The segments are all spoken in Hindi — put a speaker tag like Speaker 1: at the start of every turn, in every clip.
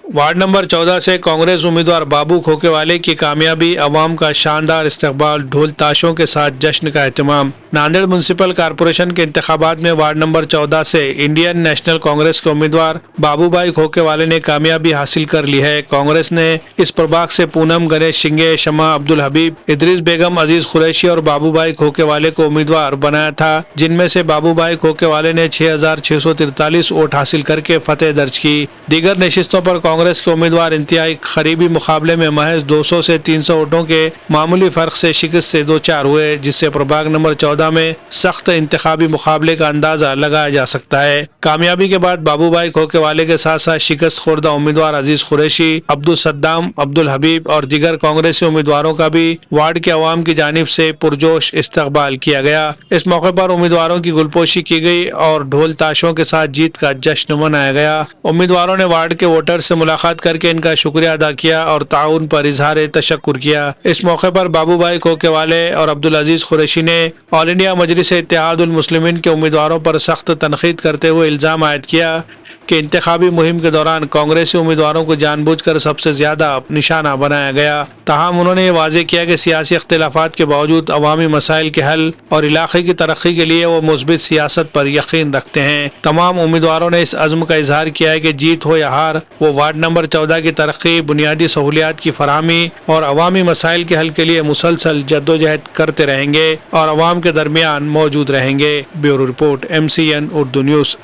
Speaker 1: वार्ड नंबर 14 से कांग्रेस उम्मीदवार बाबू खोकेवाले की कामयाबी, अवाम का शानदार इस्तकबाल, ढोल ताशों के साथ जश्न का एहतमाम। नांदेड़ म्युनिसिपल कॉरपोरेशन के इंतखाबात में वार्ड नंबर 14 से इंडियन नेशनल कांग्रेस के उम्मीदवार बाबूभाई खोकेवाले ने कामयाबी हासिल कर ली है। कांग्रेस ने इस प्रभाग से पूनम गणेश शिंगे, शमा अब्दुल हबीब, इदरीस बेगम, अजीज कुरैशी और बाबूभाई खोकेवाले को उम्मीदवार बनाया था, जिनमें से बाबूभाई खोकेवाले ने 6,643 वोट हासिल करके फतेह दर्ज की। दीगर नशिस्तों पर कांग्रेस के उम्मीदवार इंतहाई करीबी मुकाबले में महज 200 से 300 वोटों के मामूली फर्क से शिकस्त से दो चार हुए, जिससे प्रभाग नंबर 14 में सख्त इंतखाबी मुकाबले का अंदाजा लगाया जा सकता है। कामयाबी के बाद बाबूभाई खोकेवाले के साथ साथ शिकस्त खुर्दा उम्मीदवार अजीज कुरैशी, अब्दुल सद्दाम, अब्दुल हबीब और दीगर कांग्रेसी उम्मीदवारों का भी वार्ड के अवाम की जानिब से पुरजोश इस्तकबाल किया गया। इस मौके पर उम्मीदवारों की गुलपोशी की गई और ढोल ताशों के साथ जीत का जश्न मनाया गया। उम्मीदवारों ने वार्ड के वोटर से मुलाकात करके इनका शुक्रिया अदा किया और ताउन पर इजहार तशक्कुर किया। इस मौके पर बाबूभाई खोकेवाले और अब्दुल अजीज कुरैशी ने ऑल इंडिया मजलिस इत्तेहादुल मुस्लिमीन के उम्मीदवारों पर सख्त तनकीद करते हुए इल्जाम आयद किया कि इंतखाबी मुहिम के दौरान कांग्रेसी उम्मीदवारों को जानबूझकर सबसे ज्यादा निशाना बनाया गया। ताहम उन्होंने ये वाजे किया कि सियासी इख्तिलाफात के बावजूद अवामी मसाइल के हल और इलाके की तरक्की के लिए वो मुस्बित सियासत पर यकीन रखते हैं। तमाम उम्मीदवारों ने इस अज़्म का इजहार किया है कि जीत हो या हार, वो वार्ड नंबर 14 की तरक्की, बुनियादी सहूलियात की फराहमी और अवामी मसाइल के हल के लिए मुसलसल जद्दोजहद करते रहेंगे और अवाम के दरमियान मौजूद रहेंगे। Bureau report, MCN Urdu news.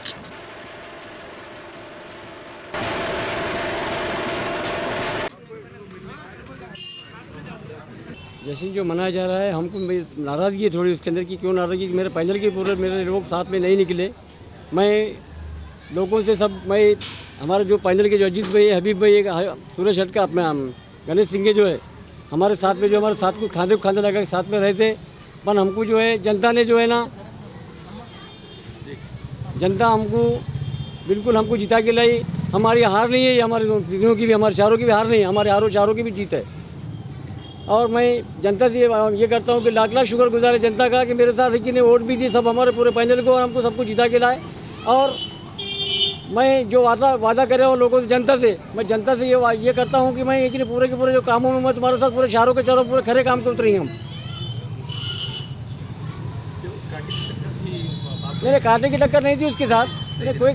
Speaker 2: जश्न जो मनाया जा रहा है, हमको नाराज़गी है थोड़ी उसके अंदर की। क्यों नाराज़गी? मेरे पैनल के पूरे मेरे लोग साथ में नहीं निकले। मैं लोगों से सब हमारे जो पैनल के जजिस भाई, हबीब भाई, सूरज हट का अपना गणेश सिंह जो है हमारे साथ में, जो हमारे साथ को खांदे खांदे लगा के साथ में रहे थे। पर हमको जो है जनता ने जो है ना, जनता हमको बिल्कुल हमको जिता के लाई। हमारी हार नहीं है, हमारे तीनों की भी, हमारे चारों की भी हार नहीं है, हमारे चारों की भी जीत है। और मैं जनता से ये करता हूँ कि लाख लाख शुक्रगुजार है जनता का कि मेरे साथ कि ने वोट भी दी सब हमारे पूरे पैनल को और हमको सबको जिता के लाए। और मैं जो वादा कर रहा हूँ लोगों से, जनता से ये करता हूँ कि मैं कि पूरे के पूरे जो कामों में मैं तुम्हारे साथ पूरे चारों के चारों पूरे खरे काम के उतरेंगे हम। मेरे कांटे की टक्कर नहीं थी उसके साथ, मेरे कोई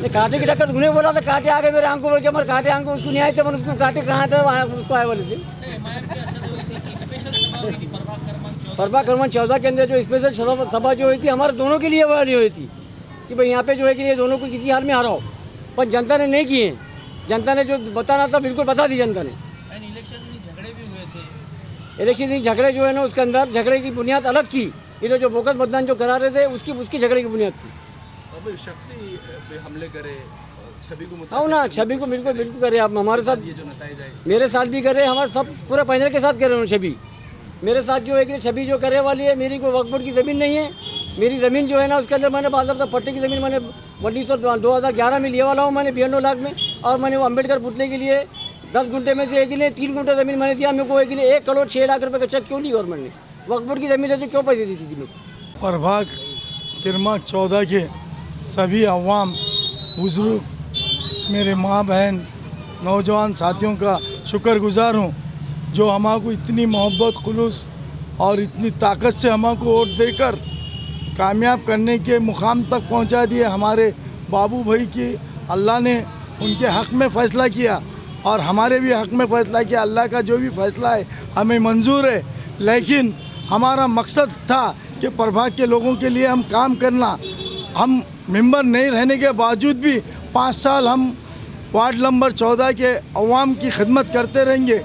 Speaker 2: कांटे की टक्कर उन्हें बोला था, कांटे आ गए मेरे आंख को बोल के, हमारे कांटे आंख को उसको नहीं आए थे, उसको कांटे कहाँ थे वहाँ उसको आए वाले थे। प्रभाग क्रमांक 14 के अंदर जो स्पेशल सभा जो हुई थी हमारे दोनों के लिए वाली हुई थी कि भाई यहाँ पे जो है कि ये दोनों को किसी हाल में हराओ, पर जनता ने नहीं किए। जनता ने जो बताना था बिल्कुल बता दी जनता ने। इलेक्शन दिन झगड़े जो है ना, उसके अंदर झगड़े की बुनियाद अलग की। ये जो बोगस मतदान जो करा रहे थे उसकी झगड़े की बुनियाद थी।
Speaker 3: अब शख्सी हमले करे, छवि को
Speaker 2: हाँ ना, छवि को बिल्कुल करे। आप हमारे साथ
Speaker 3: ये जो नताए
Speaker 2: मेरे साथ भी करे, हमारे सब पूरे पैनल के साथ कर रहे हो। छवि मेरे साथ जो है कि छवि जो करे वाली है। मेरी कोई वक्फ बोर्ड की ज़मीन नहीं है। मेरी ज़मीन जो है ना उसके अंदर मैंने बाज़ाब्ता पट्टे की ज़मीन मैंने 2011 में लिए वाला हूँ मैंने 92 लाख में। और मैंने वो अम्बेडकर पुतले के लिए 10 गुंटे में से 3 गुंटे ज़मीन मैंने दिया। मेरे को 1 करोड़ 6 लाख रुपये का चेक क्यों ली गवर्नमेंट ने? वक्फ बोर्ड की ज़मीन है तो क्यों पैसे दी थी मेरे को?
Speaker 4: प्रभाग क्रमांक 14 के सभी अवाम, बुजुर्ग, मेरे माँ बहन, नौजवान साथियों का शुक्रगुजार हूँ जो हमको इतनी मोहब्बत, खुलूस और इतनी ताकत से हमको वोट देकर कामयाब करने के मुकाम तक पहुँचा दिए। हमारे बाबू भाई की अल्लाह ने उनके हक़ में फ़ैसला किया और हमारे भी हक़ में फ़ैसला किया। अल्लाह का जो भी फ़ैसला है हमें मंजूर है, लेकिन हमारा मकसद था कि प्रभाग के लोगों के लिए हम काम करना। हम मेंबर नहीं रहने के बावजूद भी 5 साल हम वार्ड नंबर 14 के अवाम की खिदमत करते रहेंगे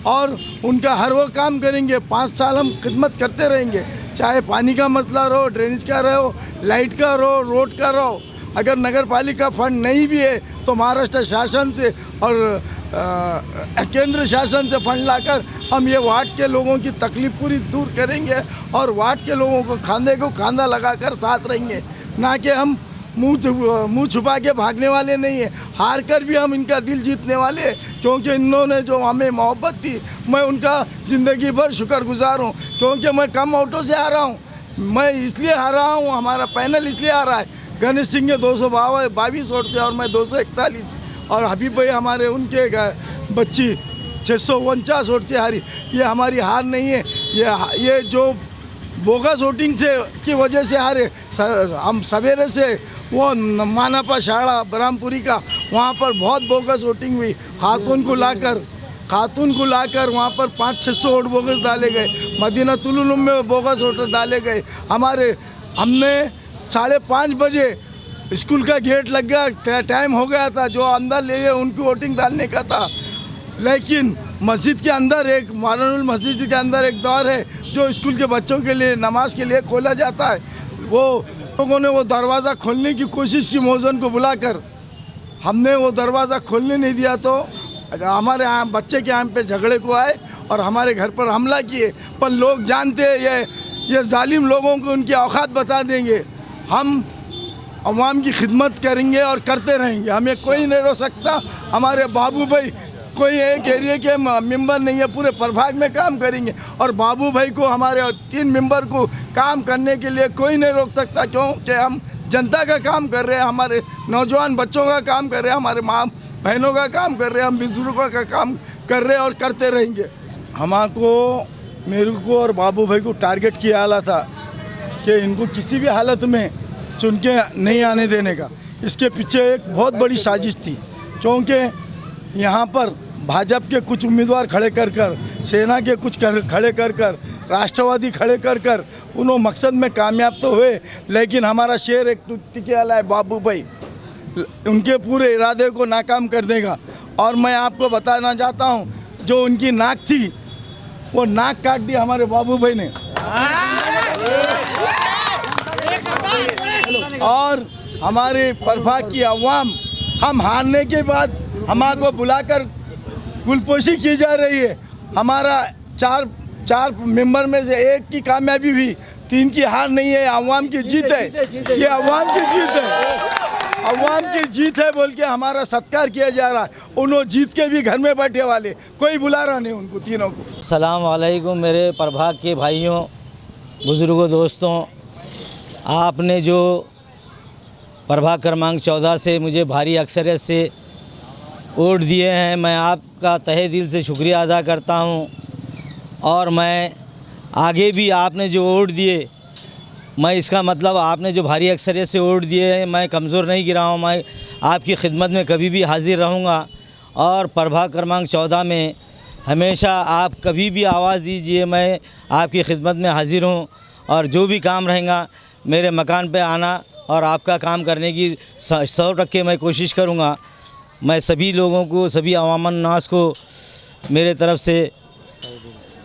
Speaker 4: और उनका हर वो काम करेंगे। 5 साल हम खिदमत करते रहेंगे, चाहे पानी का मसला रहो, ड्रेनेज का रहो, लाइट का रहो, रोड का रहो। अगर नगर पालिका फंड नहीं भी है तो महाराष्ट्र शासन से और केंद्र शासन से फंड लाकर हम ये वार्ड के लोगों की तकलीफ पूरी दूर करेंगे और वार्ड के लोगों को खांधे को खांधा लगाकर साथ रहेंगे। ना कि हम मुंह छुपा के भागने वाले नहीं है। हार कर भी हम इनका दिल जीतने वाले हैं, क्योंकि इन्होंने जो हमें मोहब्बत थी, मैं उनका ज़िंदगी भर शुक्रगुजार हूँ। क्योंकि मैं कम वोटों से हारा हूँ, मैं इसलिए हारा हूँ, हमारा पैनल इसलिए हारा है गणेश सिंह के 222 वोट थे और मैं 241, और हबीब भाई हमारे उनके बच्ची 649 वोट से हारी। ये हमारी हार नहीं है, ये जो बोगस वोटिंग से की वजह से हारे। हम सवेरे से वो मानापा शाड़ा ब्रह्मपुरी का वहाँ पर बहुत बोगस वोटिंग हुई। खातून को लाकर वहाँ पर 500-600 वोट बोगस डाले गए। मदीना तुलुलुम में बोगस वोटर डाले गए। हमने 5:30 बजे स्कूल का गेट लग गया, टाइम हो गया था, जो अंदर ले गए उनकी वोटिंग डालने का था। लेकिन मस्जिद के अंदर एक मारनुल मस्जिद के अंदर एक दौर है जो स्कूल के बच्चों के लिए नमाज के लिए खोला जाता है। वो लोगों ने वो दरवाज़ा खोलने की कोशिश की मौज़न को बुलाकर, हमने वो दरवाज़ा खोलने नहीं दिया तो हमारे यहाँ बच्चे के यहाँ पे झगड़े को आए और हमारे घर पर हमला किए। पर लोग जानते हैं ये जालिम लोगों को उनकी औकात बता देंगे। हम अवाम की खिदमत करेंगे और करते रहेंगे, हमें कोई नहीं रोक सकता। हमारे बाबू भाई कोई एक एरिया के मेंबर नहीं है, पूरे प्रभाग में काम करेंगे और बाबू भाई को हमारे 3 मेंबर को काम करने के लिए कोई नहीं रोक सकता, क्योंकि हम जनता का काम कर रहे हैं, हमारे नौजवान बच्चों का काम कर रहे हैं, हमारे माँ बहनों का काम कर रहे हैं, हम बुजुर्गों का काम कर रहे हैं और करते रहेंगे। मेरे को और बाबू भाई को टारगेट किया आला था कि इनको किसी भी हालत में चुन के नहीं आने देने का। इसके पीछे एक बहुत बड़ी साजिश थी, क्योंकि यहाँ पर भाजपा के कुछ उम्मीदवार खड़े कर सेना के कुछ खड़े कर राष्ट्रवादी खड़े कर उन्होंने मकसद में कामयाब तो हुए, लेकिन हमारा शेर एक टिके वाला है बाबू भाई, उनके पूरे इरादे को नाकाम कर देगा। और मैं आपको बताना चाहता हूँ, जो उनकी नाक थी वो नाक काट दी हमारे बाबू भाई ने। और हमारे प्रभाग की अवाम, हम हारने के बाद हमारे बुलाकर गुलपोशी की जा रही है। हमारा चार मेंबर में से एक की कामयाबी हुई, 3 की हार नहीं है, अवाम की जीत है। ये अवाम की जीत है, अवाम की जीत है बोल के हमारा सत्कार किया जा रहा है। उन्होंने जीत के भी घर में बैठे वाले, कोई बुला रहा नहीं उनको तीनों को।
Speaker 5: अस्सलाम वालेकुम मेरे प्रभाग के भाइयों, बुज़ुर्गों, दोस्तों। आपने जो प्रभाग क्रमांक 14 से मुझे भारी अक्सरियत से वोट दिए हैं, मैं आपका तहे दिल से शुक्रिया अदा करता हूं। और मैं आगे भी आपने जो वोट दिए, मैं इसका मतलब आपने जो भारी अक्सरियत से वोट दिए हैं, मैं कमज़ोर नहीं गिरा हूँ। मैं आपकी खिदमत में कभी भी हाजिर रहूँगा और प्रभाग क्रमांक 14 में हमेशा आप कभी भी आवाज़ दीजिए, मैं आपकी खिदमत में हाजिर हूँ। और जो भी काम रहेगा मेरे मकान पे आना और आपका काम करने की 100% मैं कोशिश करूँगा। मैं सभी लोगों को, सभी अवामन नास को मेरे तरफ़ से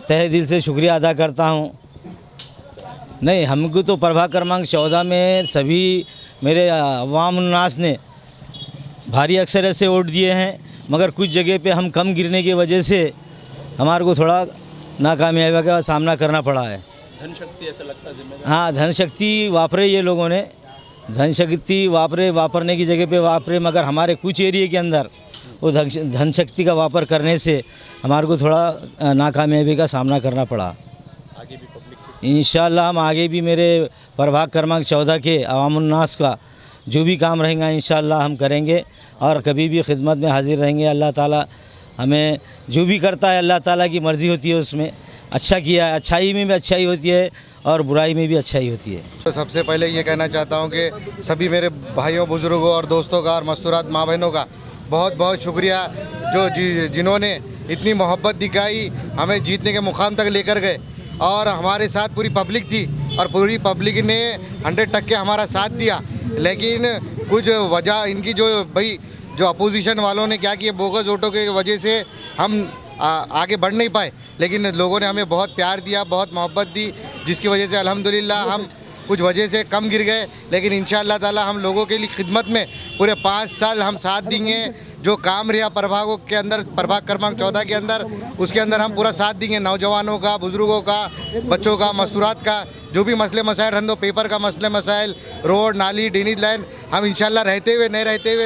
Speaker 5: तहे दिल से शुक्रिया अदा करता हूँ। नहीं, हमको तो प्रभाग क्रमांक 14 में सभी मेरे अवाम नास ने भारी अक्सरियत से वोट दिए हैं, मगर कुछ जगह पे हम कम गिरने की वजह से हमारे को थोड़ा नाकामयाबी का सामना करना पड़ा है।
Speaker 3: धनशक्ति ऐसा लगता है जिम्मेदार?
Speaker 5: हाँ, धनशक्ति वापरे ये लोगों ने, धनशक्ति वापरने की जगह पे वापरे, मगर हमारे कुछ एरिए के अंदर वो धनशक्ति का वापर करने से हमारे को थोड़ा नाकामयाबी का सामना करना पड़ा।
Speaker 3: आगे भी पब्लिक
Speaker 5: इंशाल्लाह हम आगे भी मेरे प्रभाग क्रमांक 14 के अवामुन्नास का जो भी काम रहेगा इंशाल्लाह हम करेंगे और कभी भी खिदमत में हाजिर रहेंगे। अल्लाह ताला हमें जो भी करता है अल्लाह ताला की मर्ज़ी होती है, उसमें अच्छा किया है, अच्छाई में भी अच्छाई होती है और बुराई में भी अच्छाई होती है।
Speaker 6: तो सबसे पहले ये कहना चाहता हूँ कि सभी मेरे भाइयों, बुज़ुर्गों और दोस्तों का और मस्तूरात माँ बहनों का बहुत बहुत शुक्रिया, जो जिन्होंने इतनी मोहब्बत दिखाई, हमें जीतने के मुकाम तक लेकर गए। और हमारे साथ पूरी पब्लिक थी और पूरी पब्लिक ने 100% हमारा साथ दिया। लेकिन कुछ वजह इनकी जो अपोजिशन वालों ने क्या किया, बोगस वोटों के वजह से हम आगे बढ़ नहीं पाए। लेकिन लोगों ने हमें बहुत प्यार दिया, बहुत मोहब्बत दी, जिसकी वजह से अल्हम्दुलिल्लाह हम कुछ वजह से कम गिर गए। लेकिन इंशाअल्लाह ताला हम लोगों के लिए खिदमत में पूरे 5 साल हम साथ देंगे। जो काम रहा प्रभागों के अंदर, प्रभाग क्रमांक 14 के अंदर, उसके अंदर हम पूरा साथ देंगे। नौजवानों का, बुज़ुर्गों का, बच्चों का, मस्तूरात का, जो भी मसले मसाइल रहने दो, पेपर का मसले मसाइल, रोड, नाली, ड्रेनेज लाइन, हम इंशाल्लाह रहते हुए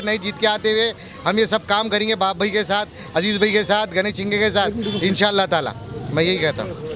Speaker 6: नहीं जीत के आते हुए हम ये सब काम करेंगे बाप भाई के साथ, अजीज़ भाई के साथ, गणेश सिंह के साथ इंशाल्लाह ताला। मैं यही कहता हूँ।